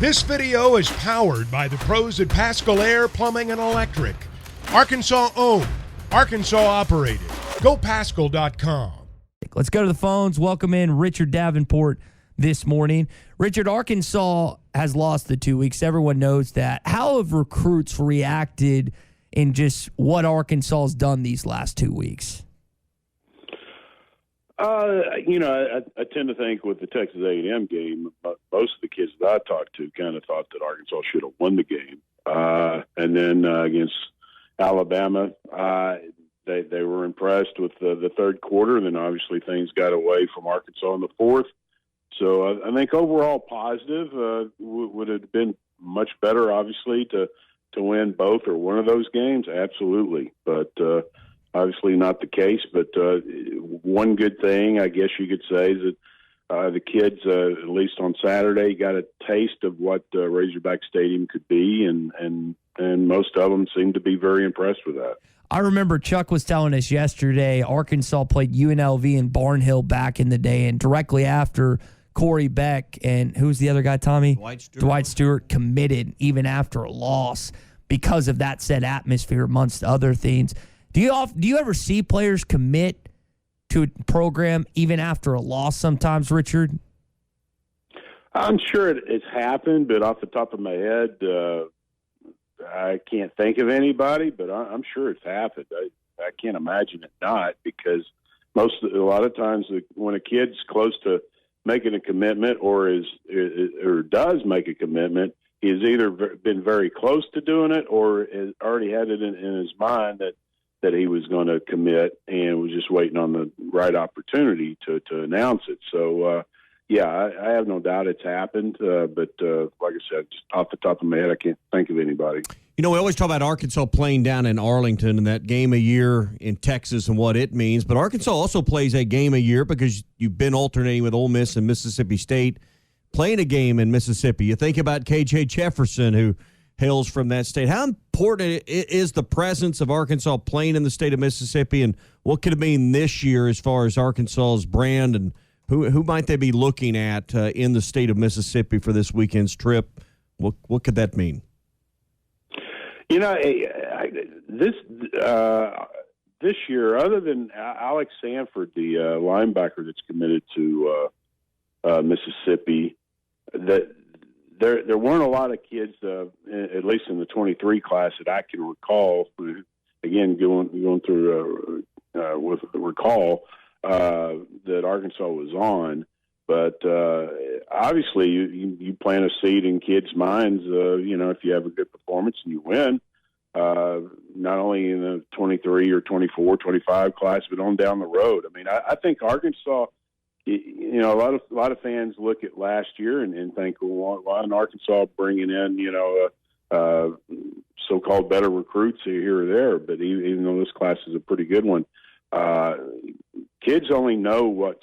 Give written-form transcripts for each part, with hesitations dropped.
This video is powered by the pros at Pascal Air Plumbing and Electric. Arkansas owned, Arkansas operated. GoPascal.com. Let's go to the phones. Welcome in Richard Davenport this morning. Richard, Arkansas has lost the 2 weeks. Everyone knows that. How have recruits reacted in just what Arkansas has done these last 2 weeks? I tend to think with the Texas A&M game, most of the kids that I talked to kind of thought that Arkansas should have won the game. And then against Alabama, they were impressed with the third quarter, and then obviously things got away from Arkansas in the fourth. So I think overall positive. Would have been much better, obviously, to win both or one of those games. Absolutely. But obviously not the case. But one good thing, I guess you could say, is that the kids, at least on Saturday, got a taste of what Razorback Stadium could be, and most of them seemed to be very impressed with that. I remember Chuck was telling us yesterday Arkansas played UNLV in Barnhill back in the day, and directly after Corey Beck and who's the other guy, Tommy? Dwight Stewart committed even after a loss because of that said atmosphere, amongst other things. Do you ever see players commit to a program even after a loss sometimes, Richard? I'm sure it's happened, but off the top of my head, I can't think of anybody, but I'm sure it's happened. I can't imagine it not, because a lot of times when a kid's close to making a commitment or does make a commitment, he's either been very close to doing it or has already had it in his mind that he was going to commit and was just waiting on the right opportunity to announce it. So, I have no doubt it's happened. But like I said, just off the top of my head, I can't think of anybody. You know, we always talk about Arkansas playing down in Arlington and that game a year in Texas and what it means. But Arkansas also plays a game a year because you've been alternating with Ole Miss and Mississippi State, playing a game in Mississippi. You think about K.J. Jefferson, who hails from that state. How important is the presence of Arkansas playing in the state of Mississippi, and what could it mean this year as far as Arkansas's brand, and who might they be looking at in the state of Mississippi for this weekend's trip? What could that mean? You know, this year, other than Alex Sanford, the linebacker that's committed to Mississippi, that there weren't a lot of kids, at least in the 23 class that I can recall. Again, going through with the recall that Arkansas was on, but obviously you plant a seed in kids' minds. If you have a good performance and you win, not only in the 23 or 24, 25 class, but on down the road. I mean, I think Arkansas. A lot of fans look at last year and think, well, why isn't Arkansas bringing in, so-called better recruits here or there? But even though this class is a pretty good one, kids only know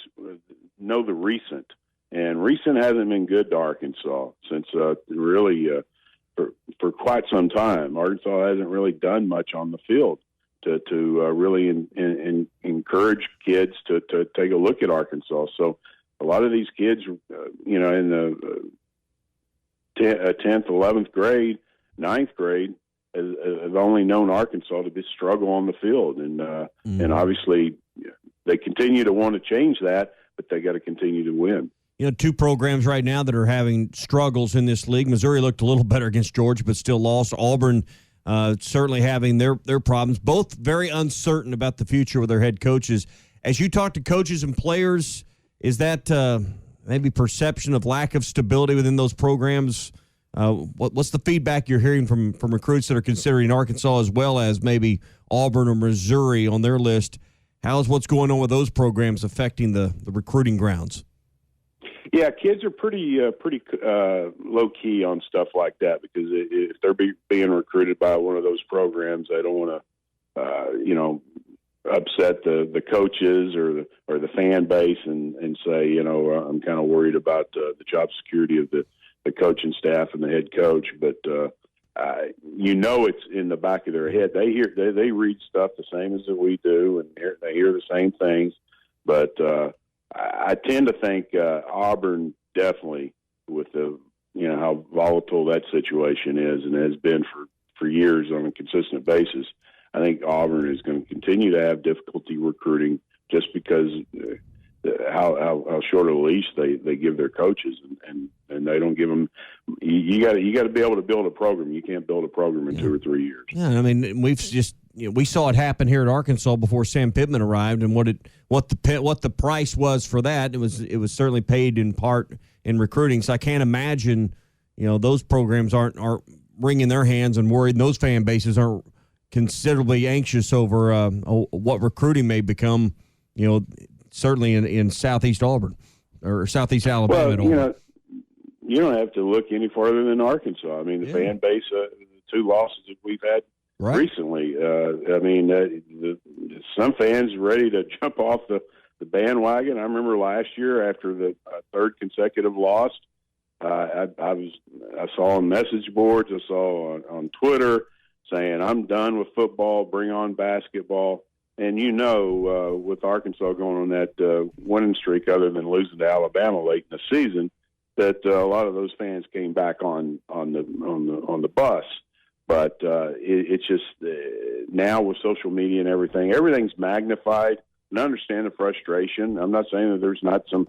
the recent, and recent hasn't been good to Arkansas since really for quite some time. Arkansas hasn't really done much on the field to really encourage kids to take a look at Arkansas. So a lot of these kids, in the 10th, 11th grade, 9th grade, have only known Arkansas to be struggle on the field. And obviously they continue to want to change that, but they got to continue to win. Two programs right now that are having struggles in this league. Missouri looked a little better against Georgia, but still lost. Auburn certainly having their problems, both very uncertain about the future with their head coaches. As you talk to coaches and players, is that maybe perception of lack of stability within those programs? What's the feedback you're hearing from recruits that are considering Arkansas as well as maybe Auburn or Missouri on their list? How is what's going on with those programs affecting the recruiting grounds? Yeah, kids are pretty low key on stuff like that, because if they're being recruited by one of those programs, they don't want to, upset the coaches or the fan base and say, I'm kind of worried about the job security of the coaching staff and the head coach. But it's in the back of their head. They read stuff the same as that we do, and they hear the same things, but. I tend to think Auburn definitely, with the how volatile that situation is and has been for years on a consistent basis. I think Auburn is going to continue to have difficulty recruiting just because how short a leash they give their coaches, and they don't give them. You got to be able to build a program. You can't build a program in 2 or 3 years. Yeah, I mean, we saw it happen here at Arkansas before Sam Pittman arrived, and what the price was for that. It was certainly paid in part in recruiting. So I can't imagine, those programs aren't wringing their hands and worried. And those fan bases aren't considerably anxious over what recruiting may become. Certainly in Southeast Auburn or Southeast Alabama. Well, you don't have to look any farther than Arkansas. I mean, the fan base, the 2 losses that we've had recently. Some fans ready to jump off the bandwagon. I remember last year after the 3rd consecutive loss, I saw on message boards, I saw on Twitter saying, "I'm done with football. Bring on basketball." And with Arkansas going on that winning streak, other than losing to Alabama late in the season, that a lot of those fans came back on the bus. But it's just now with social media and everything's magnified. And I understand the frustration. I'm not saying that there's not some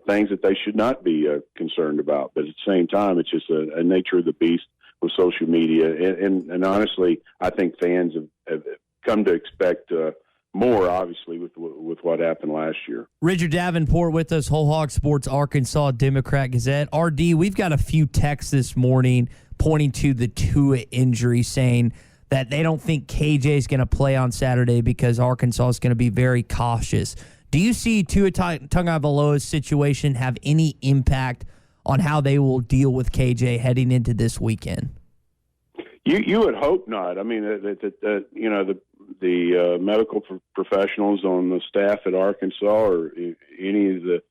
things that they should not be concerned about, but at the same time, it's just a nature of the beast with social media. And honestly, I think fans have come to expect more, obviously, with what happened last year. Richard Davenport with us, Whole Hog Sports, Arkansas Democrat-Gazette. RD, we've got a few texts this morning pointing to the Tua injury, saying that they don't think KJ is going to play on Saturday because Arkansas is going to be very cautious. Do you see Tua Tagovailoa's situation have any impact on how they will deal with KJ heading into this weekend? You would hope not. I mean, the medical professionals on the staff at Arkansas, or any of the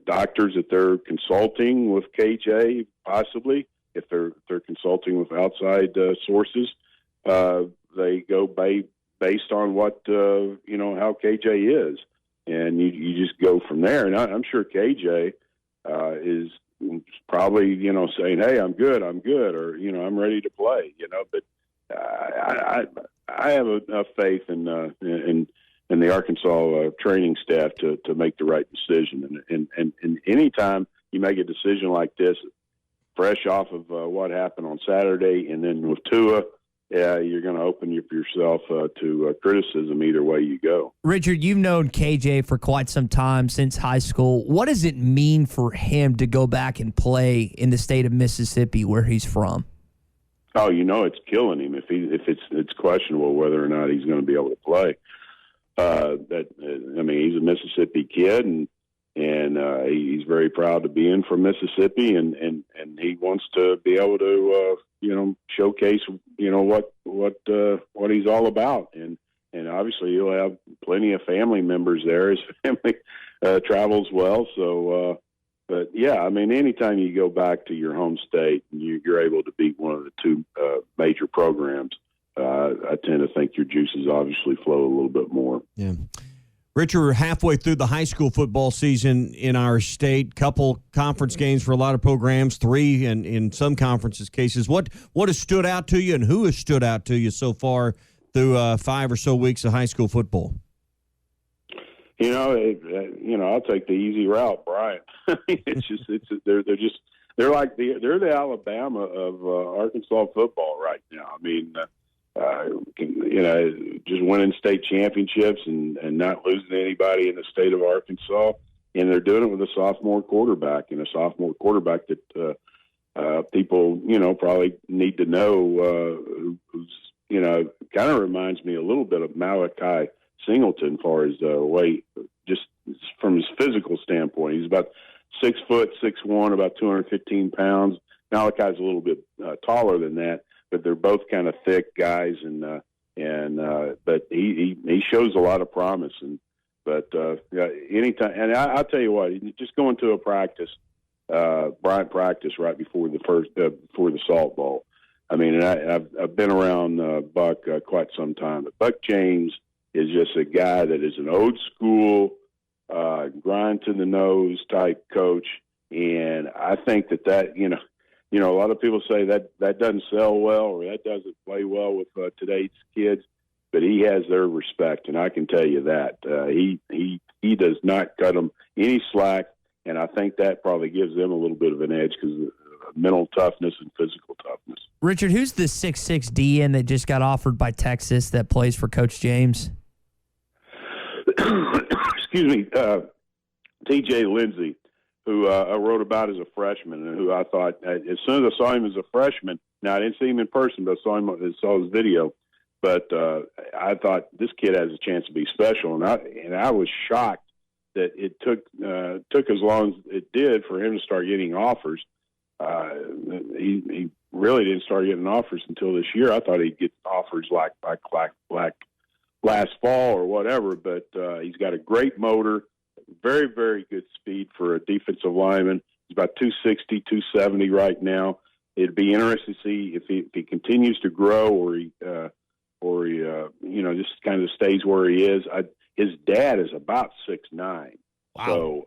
doctors that they're consulting with KJ, possibly if they're consulting with outside sources, they go based on what how KJ is, and you just go from there. And I'm sure KJ is probably saying, "Hey, I'm good," or I'm ready to play. But I have enough faith in the Arkansas training staff to make the right decision. And anytime you make a decision like this, fresh off of what happened on Saturday, and then with Tua, you're going to open yourself to criticism either way you go. Richard, you've known KJ for quite some time, since high school. What does it mean for him to go back and play in the state of Mississippi, where he's from? Oh, it's killing him if it's questionable whether or not he's going to be able to play. He's a Mississippi kid, and he's very proud to be from Mississippi, and he wants to be able to showcase what he's all about, and obviously he'll have plenty of family members there. His family travels well, so. But yeah, anytime you go back to your home state and you're able to beat one of the 2 major programs, I tend to think your juices obviously flow a little bit more. Yeah. Richard, we're halfway through the high school football season in our state. Couple conference games for a lot of programs, 3 in some conferences cases. What has stood out to you, and who has stood out to you so far through 5 or so weeks of high school football? I'll take the easy route, Brian. They're the Alabama of Arkansas football right now. Just winning state championships and not losing to anybody in the state of Arkansas, and they're doing it with a sophomore quarterback, that people probably need to know. Who's kind of reminds me a little bit of Malachi Singleton, as far as weight, just from his physical standpoint. He's about 6 foot, 6'1", about 215 pounds. Malachi's a little bit taller than that, but they're both kind of thick guys, but he shows a lot of promise. Anytime, and I'll tell you what, just going to a practice, Bryant practice right before the Salt Bowl. I've been around Buck quite some time, but Buck James is just a guy that is an old school, grind to the nose type coach. And I think that a lot of people say that doesn't sell well or that doesn't play well with today's kids, but he has their respect, and I can tell you that he does not cut them any slack, and I think that probably gives them a little bit of an edge because of mental toughness and physical toughness. Richard, who's the 6'6" DN that just got offered by Texas that plays for Coach James? Excuse me, T.J. Lindsey, who I wrote about as a freshman, and who I thought, as soon as I saw him as a freshman, now I didn't see him in person, but I saw his video, but I thought this kid has a chance to be special, and I was shocked that it took as long as it did for him to start getting offers. He really didn't start getting offers until this year. I thought he'd get offers like last fall or whatever, but he's got a great motor, very, very good speed for a defensive lineman. He's about 260, 270 right now. It'd be interesting to see if he continues to grow or he just kind of stays where he is. His dad is about 6'9". Wow. So,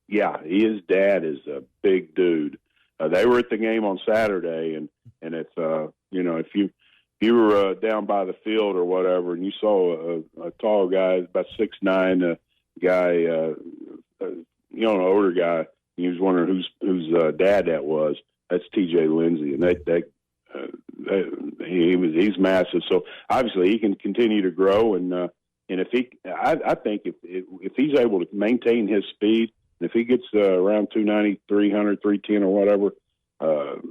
his dad is a big dude. They were at the game on Saturday, and if you were down by the field or whatever, and you saw a tall guy, about 6'9", guy, an older guy, you was wondering whose dad that was. That's T.J. Lindsey, and he's massive. So obviously he can continue to grow, and if I think if he's able to maintain his speed, and if he gets around 290, 300, 310 or whatever,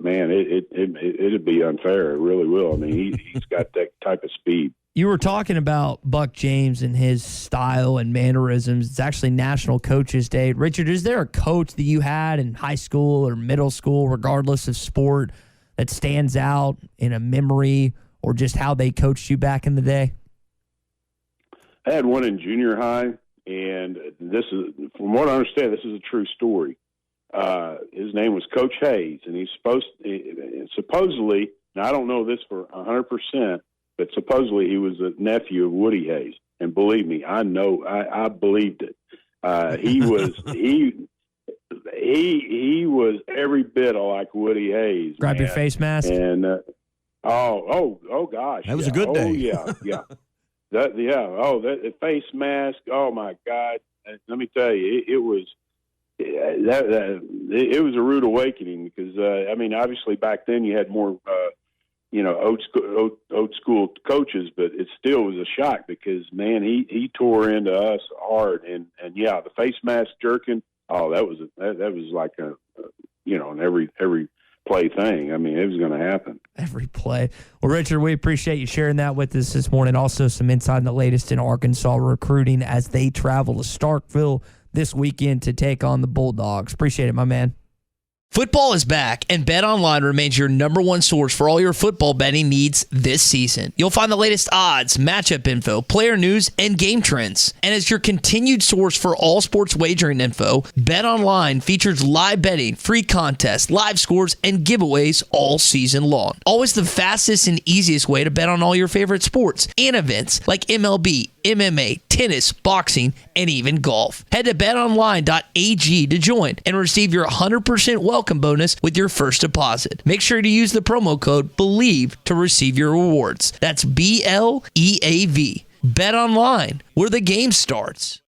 man, it'd be unfair. It really will. I mean, he's got that type of speed. You were talking about Buck James and his style and mannerisms. It's actually National Coaches Day. Richard, is there a coach that you had in high school or middle school, regardless of sport, that stands out in a memory or just how they coached you back in the day? I had one in junior high, and this is, from what I understand, this is a true story. His name was Coach Hayes, and he's supposedly, now I don't know this for 100%, but supposedly he was a nephew of Woody Hayes. And believe me, I believed it. He was every bit like Woody Hayes. Grab your face mask. And oh gosh, that was a good day. Oh yeah. That face mask. Oh my God! Let me tell you, it was it was a rude awakening because obviously back then you had more old school coaches, but it still was a shock because man, he tore into us hard, and the face mask jerking. Oh, that was like an every play thing. I mean, it was going to happen. Every play. Well, Richard, we appreciate you sharing that with us this morning. Also, some insight on the latest in Arkansas recruiting as they travel to Starkville this weekend to take on the Bulldogs. Appreciate it, my man. Football is back, and BetOnline remains your number one source for all your football betting needs this season. You'll find the latest odds, matchup info, player news, and game trends. And as your continued source for all sports wagering info, BetOnline features live betting, free contests, live scores, and giveaways all season long. Always the fastest and easiest way to bet on all your favorite sports and events like MLB, MMA, tennis, boxing, and even golf. Head to betonline.ag to join and receive your 100% welcome bonus with your first deposit. Make sure to use the promo code BELIEVE to receive your rewards. That's BLEAV. Bet online, where the game starts.